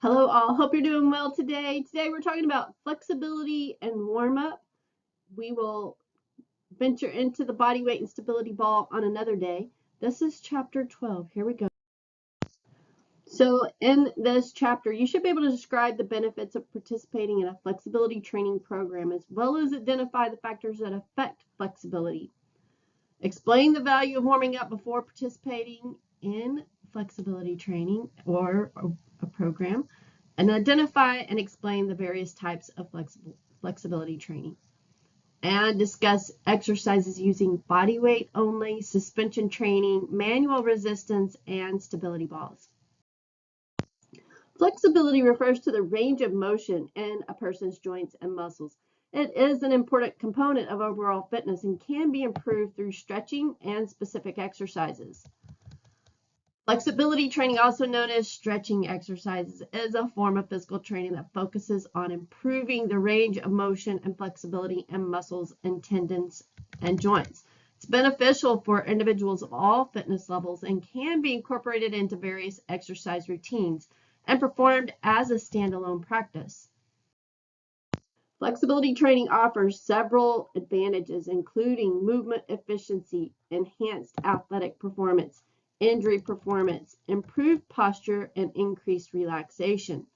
Hello all, hope you're doing well today. Today we're talking about flexibility and warm-up. We will venture into the body weight and stability ball on another day. This is chapter 12. Here we go. So in this chapter, you should be able to describe the benefits of participating in a flexibility training program as well as identify the factors that affect flexibility. Explain the value of warming up before participating in flexibility training or a program, and identify and explain the various types of flexibility training, and discuss exercises using body weight only, suspension training, manual resistance, and stability balls. Flexibility refers to the range of motion in a person's joints and muscles. It is an important component of overall fitness and can be improved through stretching and specific exercises. Flexibility training, also known as stretching exercises, is a form of physical training that focuses on improving the range of motion and flexibility in muscles and tendons and joints. It's beneficial for individuals of all fitness levels and can be incorporated into various exercise routines and performed as a standalone practice. Flexibility training offers several advantages, including movement efficiency, enhanced athletic performance, injury performance, improved posture, and increased relaxation.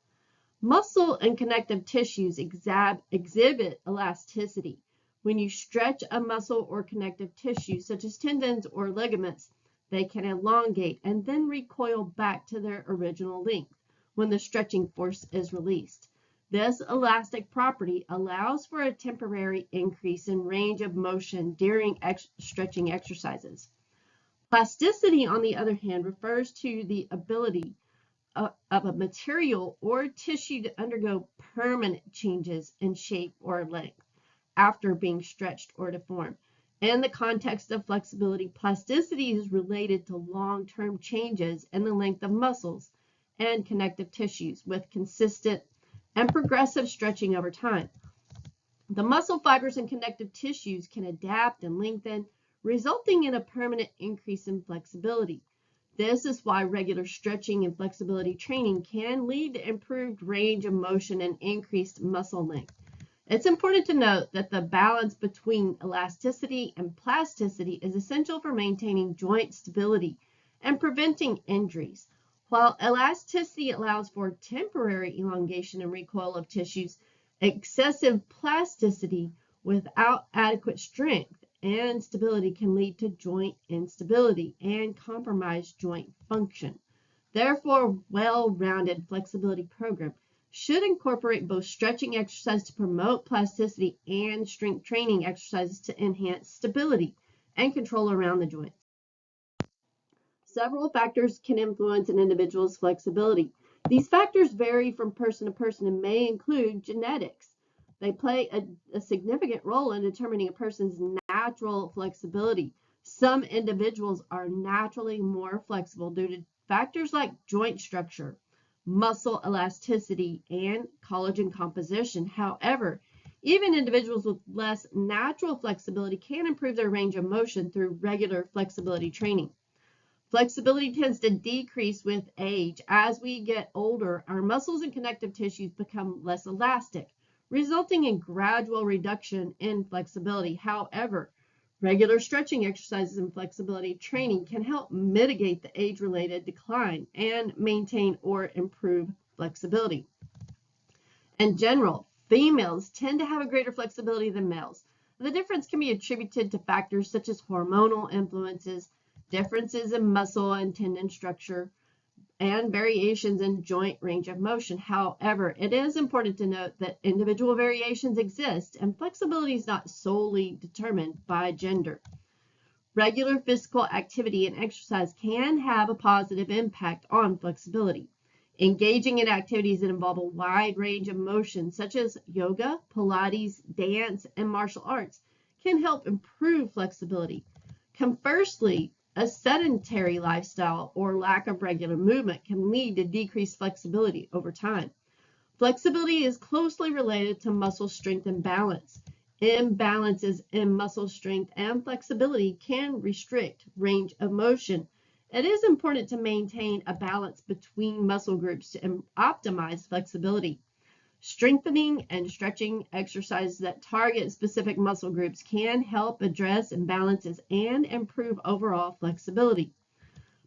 Muscle and connective tissues exhibit elasticity. When you stretch a muscle or connective tissue, such as tendons or ligaments, they can elongate and then recoil back to their original length when the stretching force is released. This elastic property allows for a temporary increase in range of motion during stretching exercises. Plasticity, on the other hand, refers to the ability of a material or tissue to undergo permanent changes in shape or length after being stretched or deformed. In the context of flexibility, plasticity is related to long-term changes in the length of muscles and connective tissues with consistent and progressive stretching over time. The muscle fibers and connective tissues can adapt and lengthen, resulting in a permanent increase in flexibility. This is why regular stretching and flexibility training can lead to improved range of motion and increased muscle length. It's important to note that the balance between elasticity and plasticity is essential for maintaining joint stability and preventing injuries. While elasticity allows for temporary elongation and recoil of tissues, excessive plasticity without adequate strength and stability can lead to joint instability and compromised joint function. Therefore, a well-rounded flexibility program should incorporate both stretching exercises to promote plasticity and strength training exercises to enhance stability and control around the joints. Several factors can influence an individual's flexibility. These factors vary from person to person and may include genetics. They play a significant role in determining a person's natural flexibility. Some individuals are naturally more flexible due to factors like joint structure, muscle elasticity, and collagen composition. However, even individuals with less natural flexibility can improve their range of motion through regular flexibility training. Flexibility tends to decrease with age. As we get older, our muscles and connective tissues become less elastic, resulting in gradual reduction in flexibility. However, regular stretching exercises and flexibility training can help mitigate the age-related decline and maintain or improve flexibility. In general, females tend to have a greater flexibility than males. The difference can be attributed to factors such as hormonal influences, differences in muscle and tendon structure, and variations in joint range of motion. However, it is important to note that individual variations exist and flexibility is not solely determined by gender. Regular physical activity and exercise can have a positive impact on flexibility. Engaging in activities that involve a wide range of motion, such as yoga, Pilates, dance, and martial arts, can help improve flexibility. Conversely, a sedentary lifestyle or lack of regular movement can lead to decreased flexibility over time. Flexibility is closely related to muscle strength and balance. Imbalances in muscle strength and flexibility can restrict range of motion It is important to maintain a balance between muscle groups to optimize flexibility. Strengthening and stretching exercises that target specific muscle groups can help address imbalances and improve overall flexibility.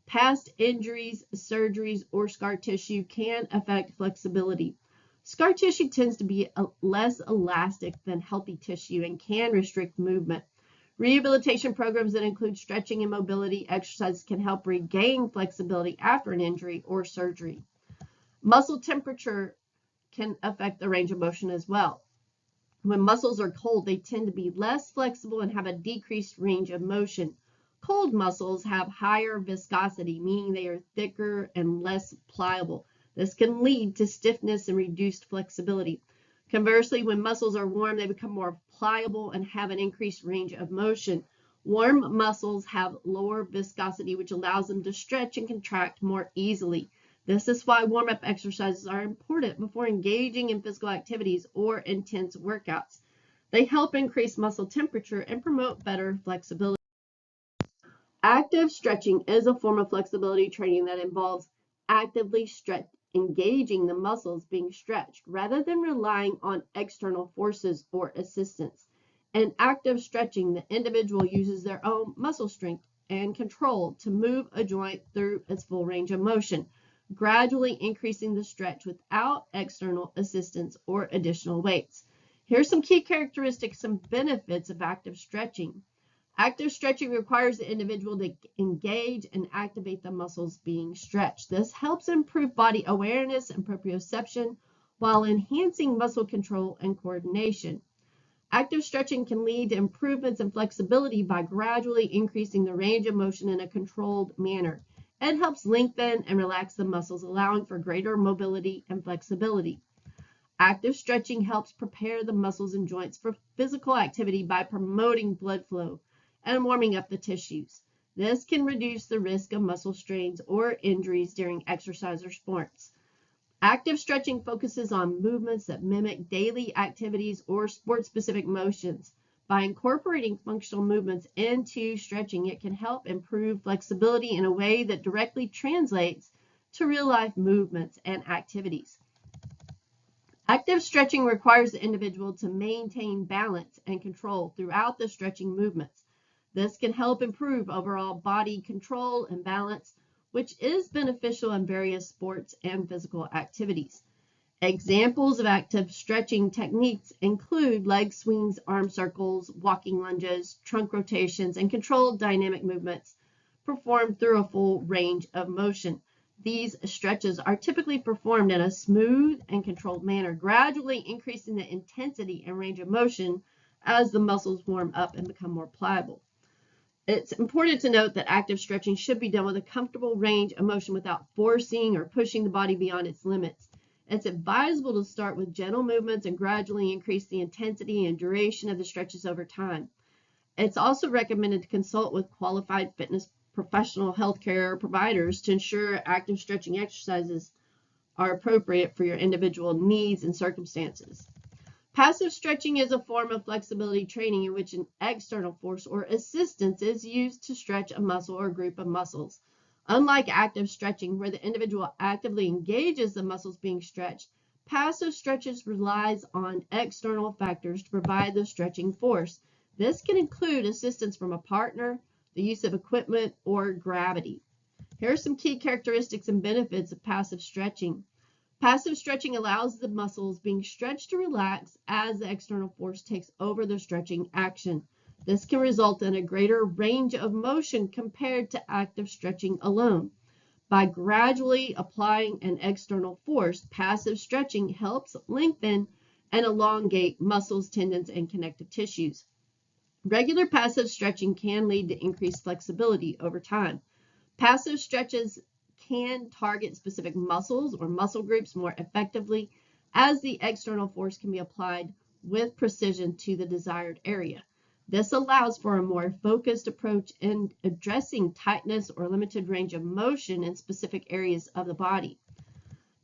Past injuries, surgeries, or scar tissue can affect flexibility. Scar tissue tends to be less elastic than healthy tissue and can restrict movement. Rehabilitation programs that include stretching and mobility exercises can help regain flexibility after an injury or surgery. Muscle temperature can affect the range of motion as well. When muscles are cold, they tend to be less flexible and have a decreased range of motion. Cold muscles have higher viscosity, meaning they are thicker and less pliable. This can lead to stiffness and reduced flexibility. Conversely, when muscles are warm, they become more pliable and have an increased range of motion. Warm muscles have lower viscosity, which allows them to stretch and contract more easily. This is why warm-up exercises are important before engaging in physical activities or intense workouts. They help increase muscle temperature and promote better flexibility. Active stretching is a form of flexibility training that involves actively engaging the muscles being stretched rather than relying on external forces or assistance. In active stretching, the individual uses their own muscle strength and control to move a joint through its full range of motion, gradually increasing the stretch without external assistance or additional weights. Here's some key characteristics and benefits of active stretching. Active stretching requires the individual to engage and activate the muscles being stretched. This helps improve body awareness and proprioception while enhancing muscle control and coordination. Active stretching can lead to improvements in flexibility by gradually increasing the range of motion in a controlled manner. It helps lengthen and relax the muscles, allowing for greater mobility and flexibility. Active stretching helps prepare the muscles and joints for physical activity by promoting blood flow and warming up the tissues. This can reduce the risk of muscle strains or injuries during exercise or sports. Active stretching focuses on movements that mimic daily activities or sport-specific motions. By incorporating functional movements into stretching, it can help improve flexibility in a way that directly translates to real-life movements and activities. Active stretching requires the individual to maintain balance and control throughout the stretching movements. This can help improve overall body control and balance, which is beneficial in various sports and physical activities. Examples of active stretching techniques include leg swings, arm circles, walking lunges, trunk rotations, and controlled dynamic movements performed through a full range of motion. These stretches are typically performed in a smooth and controlled manner, gradually increasing the intensity and range of motion as the muscles warm up and become more pliable. It's important to note that active stretching should be done with a comfortable range of motion without forcing or pushing the body beyond its limits. It's advisable to start with gentle movements and gradually increase the intensity and duration of the stretches over time. It's also recommended to consult with qualified fitness professional healthcare providers to ensure active stretching exercises are appropriate for your individual needs and circumstances. Passive stretching is a form of flexibility training in which an external force or assistance is used to stretch a muscle or group of muscles. Unlike active stretching, where the individual actively engages the muscles being stretched, passive stretches relies on external factors to provide the stretching force. This can include assistance from a partner, the use of equipment, or gravity. Here are some key characteristics and benefits of passive stretching. Passive stretching allows the muscles being stretched to relax as the external force takes over the stretching action. This can result in a greater range of motion compared to active stretching alone. By gradually applying an external force, passive stretching helps lengthen and elongate muscles, tendons, and connective tissues. Regular passive stretching can lead to increased flexibility over time. Passive stretches can target specific muscles or muscle groups more effectively as the external force can be applied with precision to the desired area. This allows for a more focused approach in addressing tightness or limited range of motion in specific areas of the body.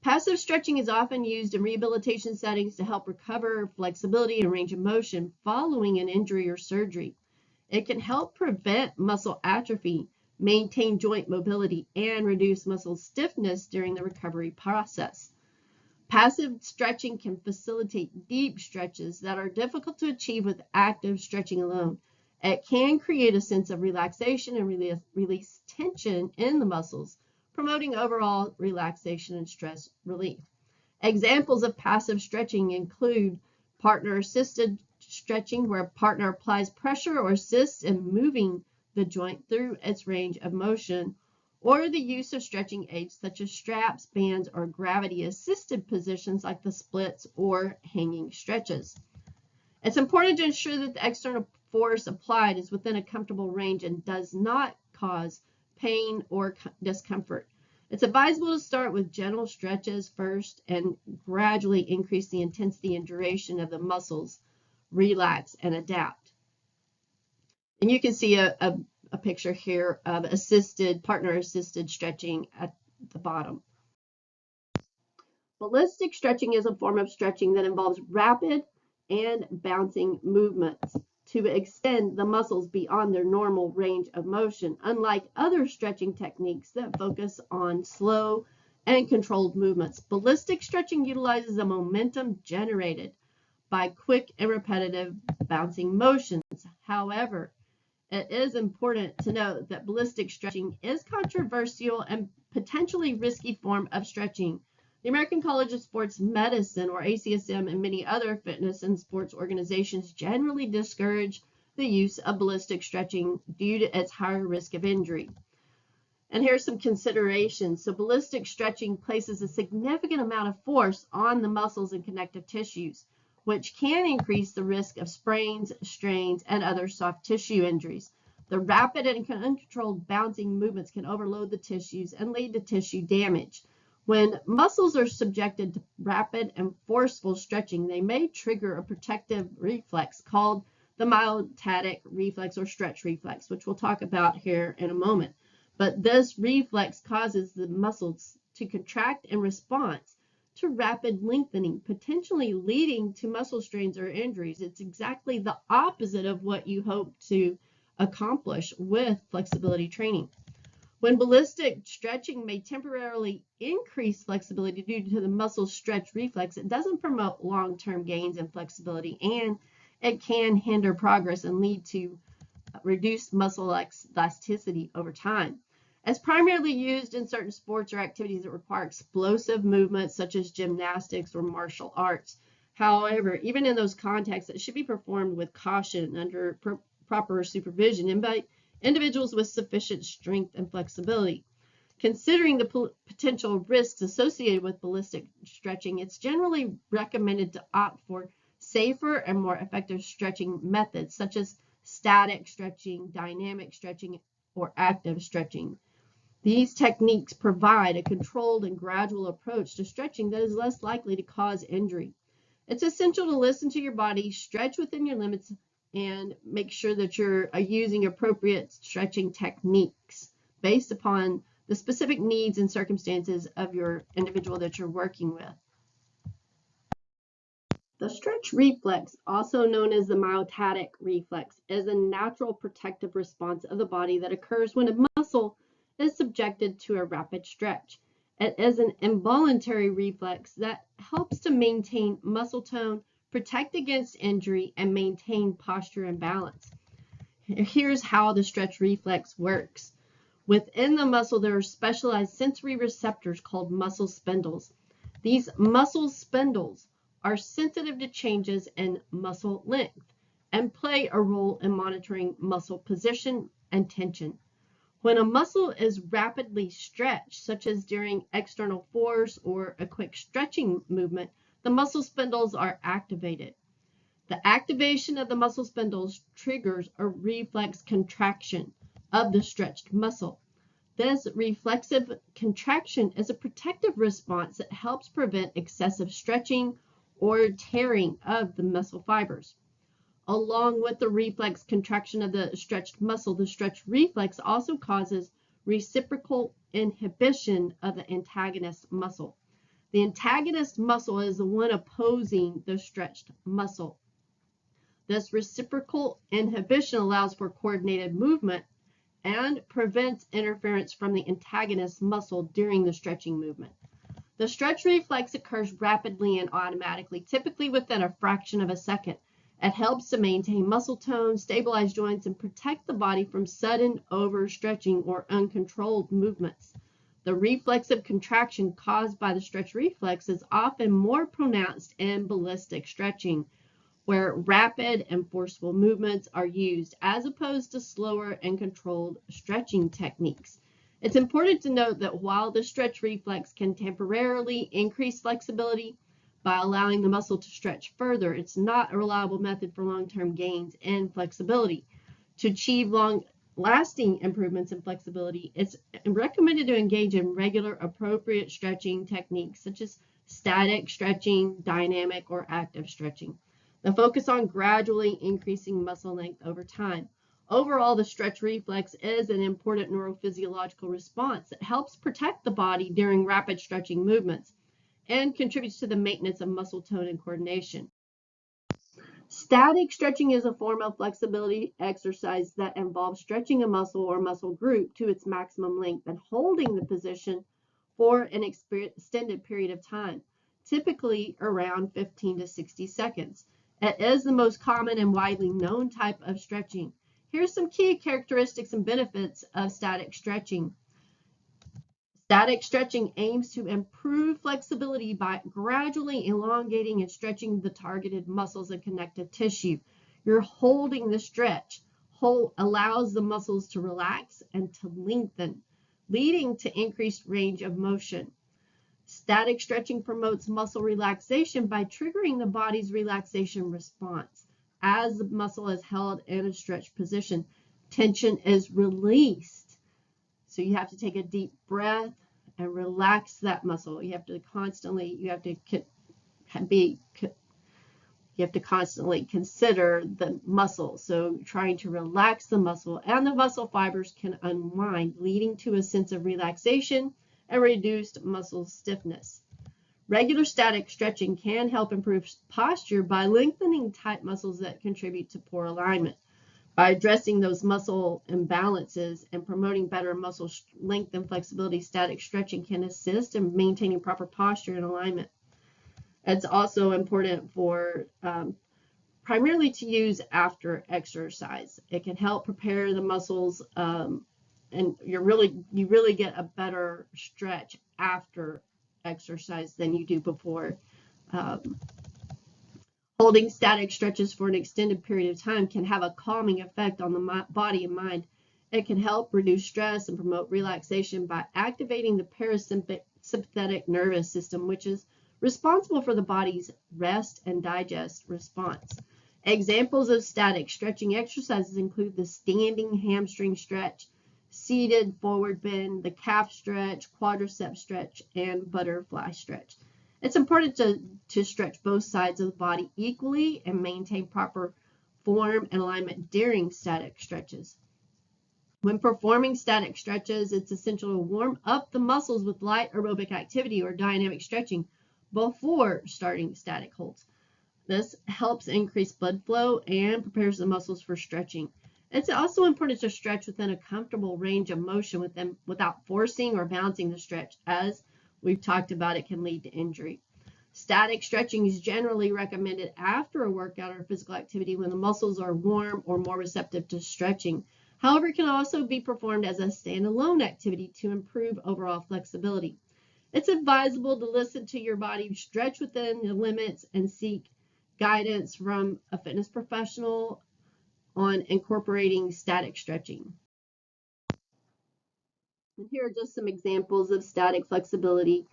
Passive stretching is often used in rehabilitation settings to help recover flexibility and range of motion following an injury or surgery. It can help prevent muscle atrophy, maintain joint mobility, and reduce muscle stiffness during the recovery process. Passive stretching can facilitate deep stretches that are difficult to achieve with active stretching alone. It can create a sense of relaxation and release tension in the muscles, promoting overall relaxation and stress relief. Examples of passive stretching include partner-assisted stretching, where a partner applies pressure or assists in moving the joint through its range of motion, or the use of stretching aids such as straps, bands, or gravity-assisted positions like the splits or hanging stretches. It's important to ensure that the external force applied is within a comfortable range and does not cause pain or discomfort. It's advisable to start with gentle stretches first and gradually increase the intensity and duration of the muscles, relax, and adapt. And you can see a picture here of partner-assisted stretching at the bottom. Ballistic stretching is a form of stretching that involves rapid and bouncing movements to extend the muscles beyond their normal range of motion, unlike other stretching techniques that focus on slow and controlled movements. Ballistic stretching utilizes the momentum generated by quick and repetitive bouncing motions. However, it is important to note that ballistic stretching is a controversial and potentially risky form of stretching. The American College of Sports Medicine, or ACSM, and many other fitness and sports organizations generally discourage the use of ballistic stretching due to its higher risk of injury. And here's some considerations. So ballistic stretching places a significant amount of force on the muscles and connective tissues, which can increase the risk of sprains, strains, and other soft tissue injuries. The rapid and uncontrolled bouncing movements can overload the tissues and lead to tissue damage. When muscles are subjected to rapid and forceful stretching, they may trigger a protective reflex called the myotatic reflex or stretch reflex, which we'll talk about here in a moment. But this reflex causes the muscles to contract in response to rapid lengthening, potentially leading to muscle strains or injuries. It's exactly the opposite of what you hope to accomplish with flexibility training. When ballistic stretching may temporarily increase flexibility due to the muscle stretch reflex, it doesn't promote long-term gains in flexibility, and it can hinder progress and lead to reduced muscle elasticity over time. It's primarily used in certain sports or activities that require explosive movements, such as gymnastics or martial arts. However, even in those contexts, it should be performed with caution under proper supervision and by individuals with sufficient strength and flexibility. Considering the potential risks associated with ballistic stretching, it's generally recommended to opt for safer and more effective stretching methods, such as static stretching, dynamic stretching, or active stretching. These techniques provide a controlled and gradual approach to stretching that is less likely to cause injury. It's essential to listen to your body, stretch within your limits, and make sure that you're using appropriate stretching techniques based upon the specific needs and circumstances of your individual that you're working with. The stretch reflex, also known as the myotatic reflex, is a natural protective response of the body that occurs when a muscle is subjected to a rapid stretch. It is an involuntary reflex that helps to maintain muscle tone, protect against injury, and maintain posture and balance. Here's how the stretch reflex works. Within the muscle, there are specialized sensory receptors called muscle spindles. These muscle spindles are sensitive to changes in muscle length and play a role in monitoring muscle position and tension. When a muscle is rapidly stretched, such as during external force or a quick stretching movement, the muscle spindles are activated. The activation of the muscle spindles triggers a reflex contraction of the stretched muscle. This reflexive contraction is a protective response that helps prevent excessive stretching or tearing of the muscle fibers. Along with the reflex contraction of the stretched muscle, the stretch reflex also causes reciprocal inhibition of the antagonist muscle. The antagonist muscle is the one opposing the stretched muscle. This reciprocal inhibition allows for coordinated movement and prevents interference from the antagonist muscle during the stretching movement. The stretch reflex occurs rapidly and automatically, typically within a fraction of a second. It helps to maintain muscle tone, stabilize joints, and protect the body from sudden overstretching or uncontrolled movements. The reflexive contraction caused by the stretch reflex is often more pronounced in ballistic stretching, where rapid and forceful movements are used as opposed to slower and controlled stretching techniques. It's important to note that while the stretch reflex can temporarily increase flexibility by allowing the muscle to stretch further, it's not a reliable method for long-term gains in flexibility. To achieve long-lasting improvements in flexibility, it's recommended to engage in regular, appropriate stretching techniques such as static stretching, dynamic, or active stretching. The focus on gradually increasing muscle length over time. Overall, the stretch reflex is an important neurophysiological response that helps protect the body during rapid stretching movements and contributes to the maintenance of muscle tone and coordination. Static stretching is a form of flexibility exercise that involves stretching a muscle or muscle group to its maximum length and holding the position for an extended period of time, typically around 15 to 60 seconds. It is the most common and widely known type of stretching. Here's some key characteristics and benefits of static stretching. Static stretching aims to improve flexibility by gradually elongating and stretching the targeted muscles and connective tissue. You're holding the stretch. Allows the muscles to relax and to lengthen, leading to increased range of motion. Static stretching promotes muscle relaxation by triggering the body's relaxation response. As the muscle is held in a stretched position, tension is released. So you have to take a deep breath and relax that muscle. You have to constantly consider the muscle. So trying to relax the muscle, and the muscle fibers can unwind, leading to a sense of relaxation and reduced muscle stiffness. Regular static stretching can help improve posture by lengthening tight muscles that contribute to poor alignment. By addressing those muscle imbalances and promoting better muscle length and flexibility, static stretching can assist in maintaining proper posture and alignment. It's also important for primarily to use after exercise. It can help prepare the muscles, and you really get a better stretch after exercise than you do before. Holding static stretches for an extended period of time can have a calming effect on the body and mind. It can help reduce stress and promote relaxation by activating the parasympathetic nervous system, which is responsible for the body's rest and digest response. Examples of static stretching exercises include the standing hamstring stretch, seated forward bend, the calf stretch, quadricep stretch, and butterfly stretch. It's important to stretch both sides of the body equally and maintain proper form and alignment during static stretches. When performing static stretches, it's essential to warm up the muscles with light aerobic activity or dynamic stretching before starting static holds. This helps increase blood flow and prepares the muscles for stretching. It's also important to stretch within a comfortable range of motion without forcing or bouncing the stretch. As we've talked about, it can lead to injury. Static stretching is generally recommended after a workout or physical activity when the muscles are warm or more receptive to stretching. However, it can also be performed as a standalone activity to improve overall flexibility. It's advisable to listen to your body, stretch within the limits, and seek guidance from a fitness professional on incorporating static stretching. And here are just some examples of static flexibility,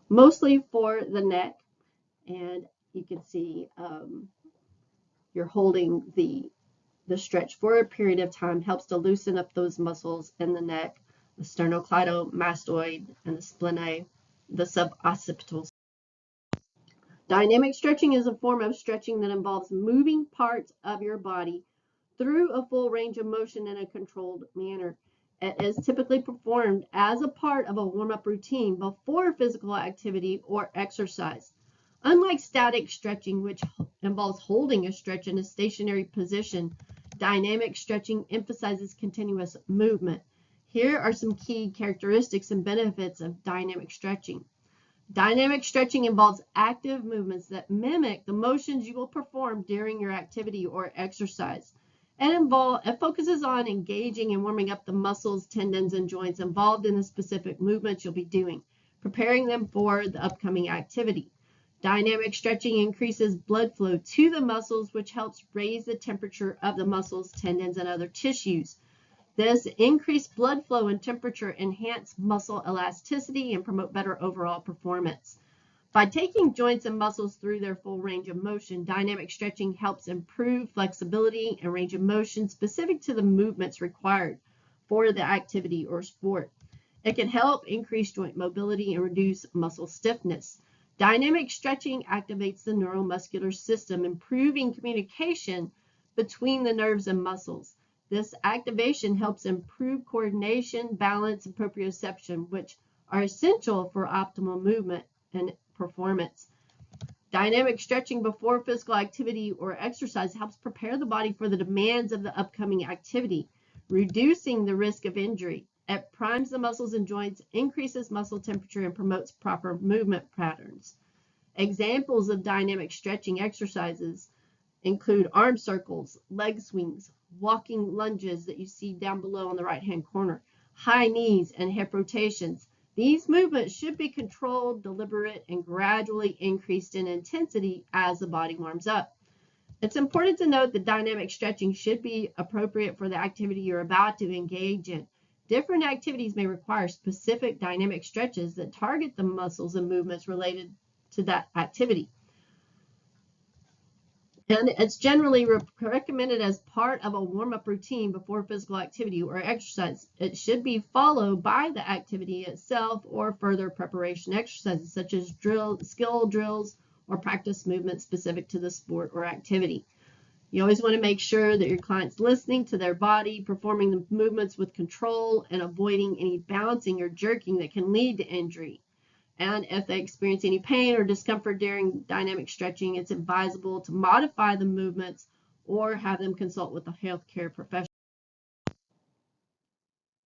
mostly for the neck. And you can see you're holding the stretch for a period of time, helps to loosen up those muscles in the neck, the sternocleidomastoid and the spleniae, the suboccipital. Dynamic stretching is a form of stretching that involves moving parts of your body through a full range of motion in a controlled manner. It is typically performed as a part of a warm-up routine before physical activity or exercise. Unlike static stretching, which involves holding a stretch in a stationary position, Dynamic stretching emphasizes continuous movement. Here are some key characteristics and benefits of dynamic stretching. Dynamic stretching involves active movements that mimic the motions you will perform during your activity or exercise. It focuses on engaging and warming up the muscles, tendons, and joints involved in the specific movements you'll be doing, preparing them for the upcoming activity. Dynamic stretching increases blood flow to the muscles, which helps raise the temperature of the muscles, tendons, and other tissues. This increased blood flow and temperature enhance muscle elasticity and promote better overall performance. By taking joints and muscles through their full range of motion, dynamic stretching helps improve flexibility and range of motion specific to the movements required for the activity or sport. It can help increase joint mobility and reduce muscle stiffness. Dynamic stretching activates the neuromuscular system, improving communication between the nerves and muscles. This activation helps improve coordination, balance, and proprioception, which are essential for optimal movement and performance. Dynamic stretching before physical activity or exercise helps prepare the body for the demands of the upcoming activity, reducing the risk of injury. It primes the muscles and joints, increases muscle temperature, and promotes proper movement patterns. Examples of dynamic stretching exercises include arm circles, leg swings, walking lunges that you see down below on the right-hand corner, high knees, and hip rotations. These movements should be controlled, deliberate, and gradually increased in intensity as the body warms up. It's important to note that dynamic stretching should be appropriate for the activity you're about to engage in. Different activities may require specific dynamic stretches that target the muscles and movements related to that activity. And it's generally recommended as part of a warm-up routine before physical activity or exercise. It should be followed by the activity itself or further preparation exercises such as skill drills or practice movements specific to the sport or activity. You always want to make sure that your client's listening to their body, performing the movements with control, and avoiding any bouncing or jerking that can lead to injury. And if they experience any pain or discomfort during dynamic stretching, it's advisable to modify the movements or have them consult with a healthcare professional.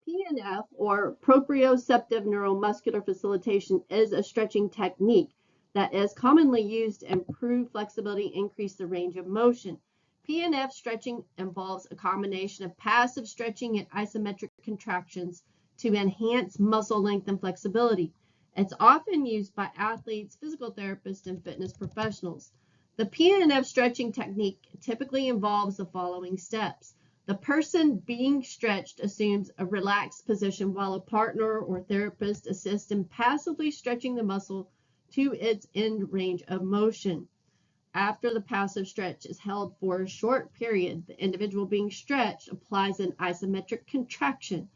PNF, or proprioceptive neuromuscular facilitation, is a stretching technique that is commonly used to improve flexibility and increase the range of motion. PNF stretching involves a combination of passive stretching and isometric contractions to enhance muscle length and flexibility. It's often used by athletes, physical therapists, and fitness professionals. The PNF stretching technique typically involves the following steps. The person being stretched assumes a relaxed position while a partner or therapist assists in passively stretching the muscle to its end range of motion. After the passive stretch is held for a short period, the individual being stretched applies an isometric contraction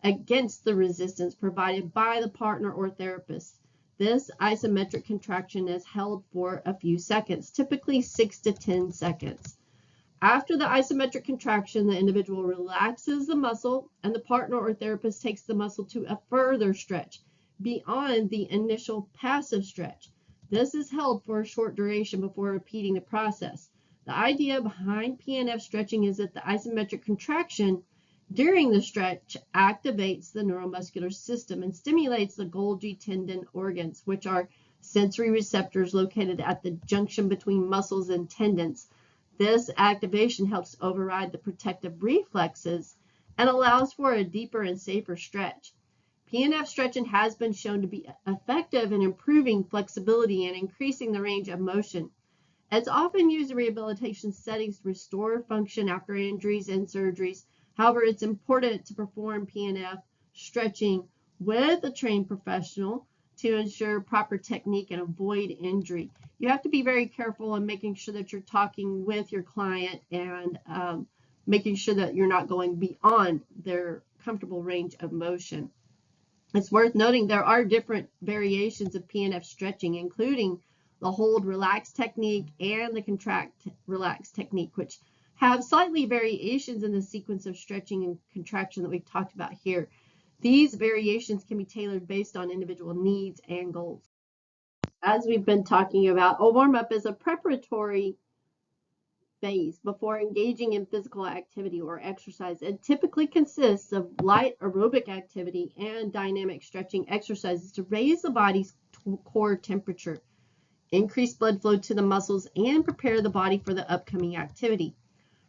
against the resistance provided by the partner or therapist. This isometric contraction is held for a few seconds, typically 6 to 10 seconds. After the isometric contraction, the individual relaxes the muscle and the partner or therapist takes the muscle to a further stretch beyond the initial passive stretch. This is held for a short duration before repeating the process. The idea behind PNF stretching is that the isometric contraction during the stretch activates the neuromuscular system and stimulates the Golgi tendon organs, which are sensory receptors located at the junction between muscles and tendons. This activation helps override the protective reflexes and allows for a deeper and safer stretch. PNF stretching has been shown to be effective in improving flexibility and increasing the range of motion. It's often used in rehabilitation settings to restore function after injuries and surgeries. However, it's important to perform PNF stretching with a trained professional to ensure proper technique and avoid injury. You have to be very careful in making sure that you're talking with your client and making sure that you're not going beyond their comfortable range of motion. It's worth noting there are different variations of PNF stretching, including the hold relax technique and the contract relax technique, which have slightly variations in the sequence of stretching and contraction that we've talked about here. These variations can be tailored based on individual needs and goals. As we've been talking about, a warm-up is a preparatory phase before engaging in physical activity or exercise. It typically consists of light aerobic activity and dynamic stretching exercises to raise the body's core temperature, increase blood flow to the muscles, and prepare the body for the upcoming activity.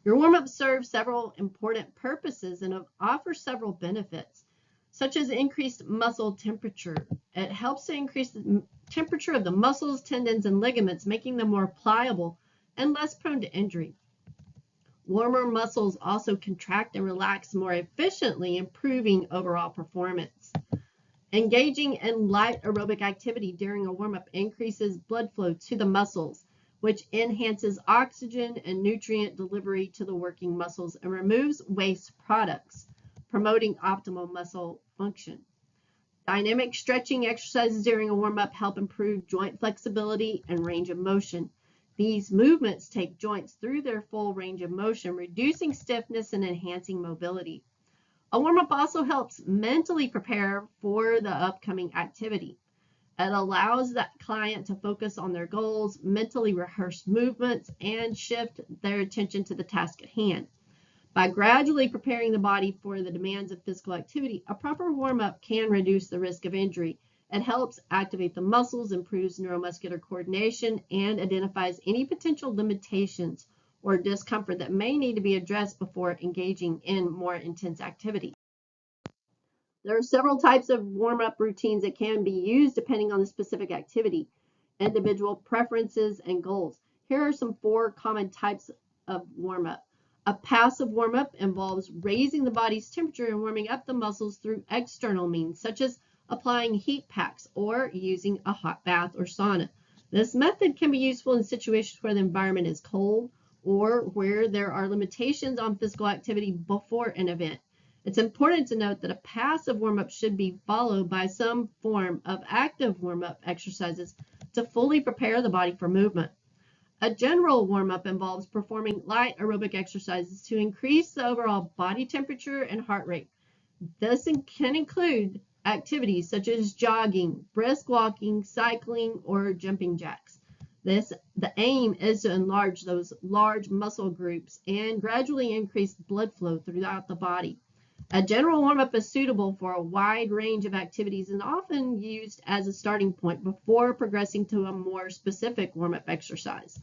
Your warm-up serves several important purposes and offers several benefits, such as increased muscle temperature. It helps to increase the temperature of the muscles, tendons, and ligaments, making them more pliable and less prone to injury. Warmer muscles also contract and relax more efficiently, improving overall performance. Engaging in light aerobic activity during a warm-up increases blood flow to the muscles, which enhances oxygen and nutrient delivery to the working muscles and removes waste products, promoting optimal muscle function. Dynamic stretching exercises during a warm-up help improve joint flexibility and range of motion. These movements take joints through their full range of motion, reducing stiffness and enhancing mobility. A warm-up also helps mentally prepare for the upcoming activity. It allows that client to focus on their goals, mentally rehearse movements, and shift their attention to the task at hand. By gradually preparing the body for the demands of physical activity, a proper warm-up can reduce the risk of injury. It helps activate the muscles, improves neuromuscular coordination, and identifies any potential limitations or discomfort that may need to be addressed before engaging in more intense activity. There are several types of warm-up routines that can be used depending on the specific activity, individual preferences, and goals. Here are some 4 common types of warm-up. A passive warm-up involves raising the body's temperature and warming up the muscles through external means, such as applying heat packs or using a hot bath or sauna. This method can be useful in situations where the environment is cold or where there are limitations on physical activity before an event. It's important to note that a passive warm-up should be followed by some form of active warm-up exercises to fully prepare the body for movement. A general warm-up involves performing light aerobic exercises to increase the overall body temperature and heart rate. This can include activities such as jogging, brisk walking, cycling, or jumping jacks. The aim is to enlarge those large muscle groups and gradually increase blood flow throughout the body. A general warm-up is suitable for a wide range of activities and often used as a starting point before progressing to a more specific warm-up exercise.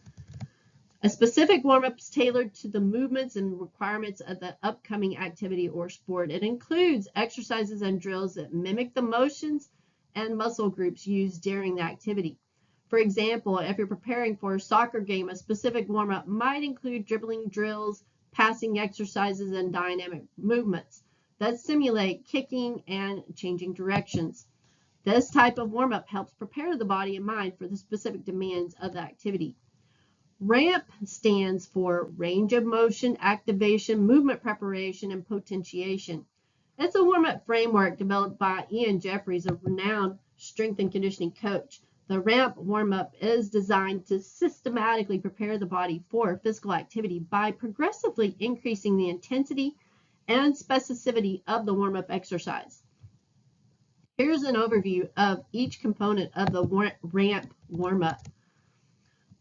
A specific warm-up is tailored to the movements and requirements of the upcoming activity or sport. It includes exercises and drills that mimic the motions and muscle groups used during the activity. For example, if you're preparing for a soccer game, a specific warm-up might include dribbling drills, passing exercises, and dynamic movements that simulate kicking and changing directions. This type of warm-up helps prepare the body and mind for the specific demands of the activity. RAMP stands for range of motion, activation, movement preparation, and potentiation. It's a warm-up framework developed by Ian Jeffries, a renowned strength and conditioning coach. The RAMP warm-up is designed to systematically prepare the body for physical activity by progressively increasing the intensity and specificity of the warm-up exercise. Here's an overview of each component of the RAMP warm-up.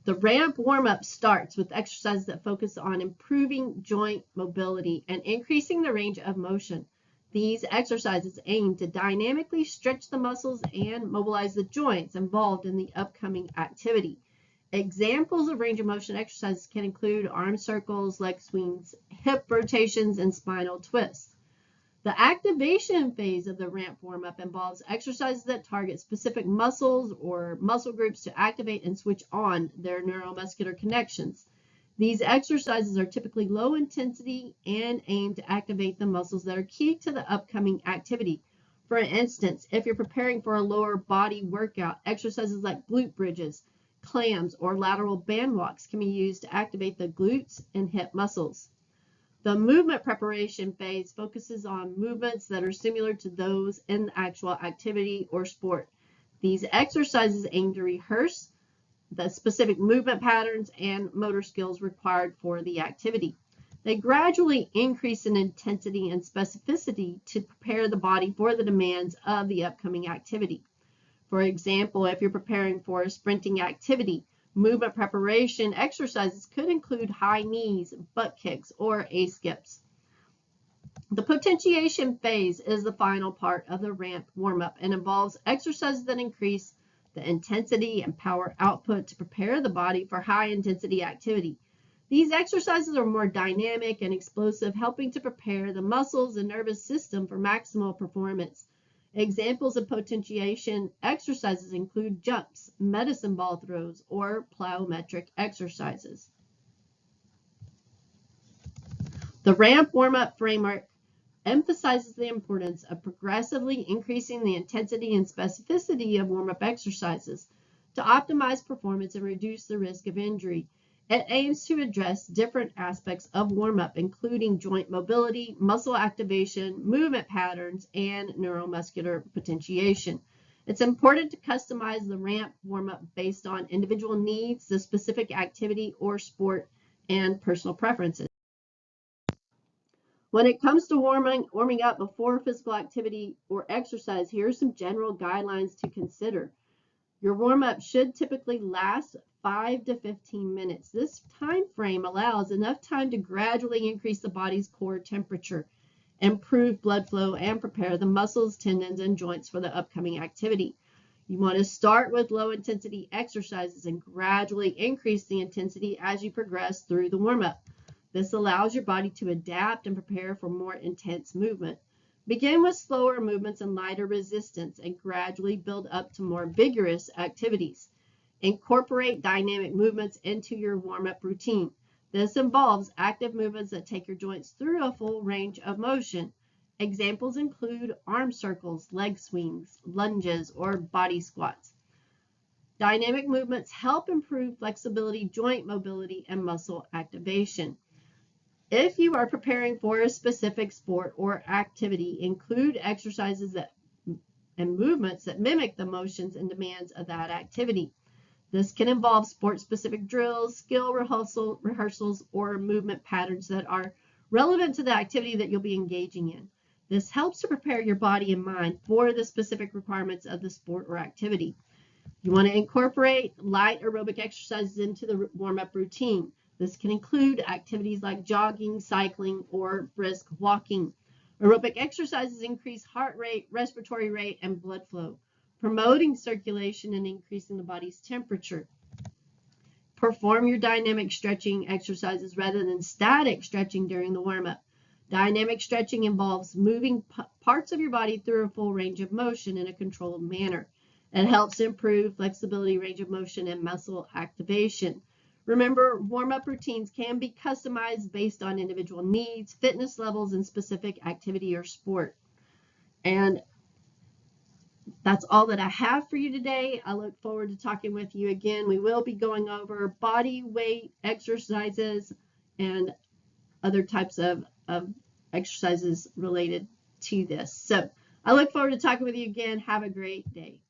The RAMP warm-up starts with exercises that focus on improving joint mobility and increasing the range of motion. These exercises aim to dynamically stretch the muscles and mobilize the joints involved in the upcoming activity. Examples of range of motion exercises can include arm circles, leg swings, hip rotations, and spinal twists. The activation phase of the RAMP warm-up involves exercises that target specific muscles or muscle groups to activate and switch on their neuromuscular connections. These exercises are typically low intensity and aim to activate the muscles that are key to the upcoming activity. For instance, if you're preparing for a lower body workout, exercises like glute bridges, clams, or lateral band walks can be used to activate the glutes and hip muscles. The movement preparation phase focuses on movements that are similar to those in the actual activity or sport. These exercises aim to rehearse the specific movement patterns and motor skills required for the activity. They gradually increase in intensity and specificity to prepare the body for the demands of the upcoming activity. For example, if you're preparing for a sprinting activity, Movement preparation exercises could include high knees, butt kicks, or A-skips. The potentiation phase is the final part of the ramp warm-up and involves exercises that increase the intensity and power output to prepare the body for high-intensity activity. These exercises are more dynamic and explosive, helping to prepare the muscles and nervous system for maximal performance. Examples of potentiation exercises include jumps, medicine ball throws, or plyometric exercises. The ramp warm-up framework emphasizes the importance of progressively increasing the intensity and specificity of warm-up exercises to optimize performance and reduce the risk of injury. It aims to address different aspects of warm-up, including joint mobility, muscle activation, movement patterns, and neuromuscular potentiation. It's important to customize the ramp warm-up based on individual needs, the specific activity or sport, and personal preferences. When it comes to warming up before physical activity or exercise, here are some general guidelines to consider. Your warm-up should typically last 5 to 15 minutes. This time frame allows enough time to gradually increase the body's core temperature, improve blood flow, and prepare the muscles, tendons, and joints for the upcoming activity. You want to start with low-intensity exercises and gradually increase the intensity as you progress through the warm-up. This allows your body to adapt and prepare for more intense movement. Begin with slower movements and lighter resistance and gradually build up to more vigorous activities. Incorporate dynamic movements into your warm-up routine. This involves active movements that take your joints through a full range of motion. Examples include arm circles, leg swings, lunges, or body squats. Dynamic movements help improve flexibility, joint mobility, and muscle activation. If you are preparing for a specific sport or activity, include exercises and movements that mimic the motions and demands of that activity. This can involve sport-specific drills, skill rehearsals, or movement patterns that are relevant to the activity that you'll be engaging in. This helps to prepare your body and mind for the specific requirements of the sport or activity. You want to incorporate light aerobic exercises into the warm-up routine. This can include activities like jogging, cycling, or brisk walking. Aerobic exercises increase heart rate, respiratory rate, and blood flow, promoting circulation and increasing the body's temperature. Perform your dynamic stretching exercises rather than static stretching during the warm-up. Dynamic stretching involves moving parts of your body through a full range of motion in a controlled manner. It helps improve flexibility, range of motion, and muscle activation. Remember, warm-up routines can be customized based on individual needs, fitness levels, and specific activity or sport. And that's all that I have for you today. I look forward to talking with you again. We will be going over body weight exercises and other types of exercises related to this. So I look forward to talking with you again. Have a great day.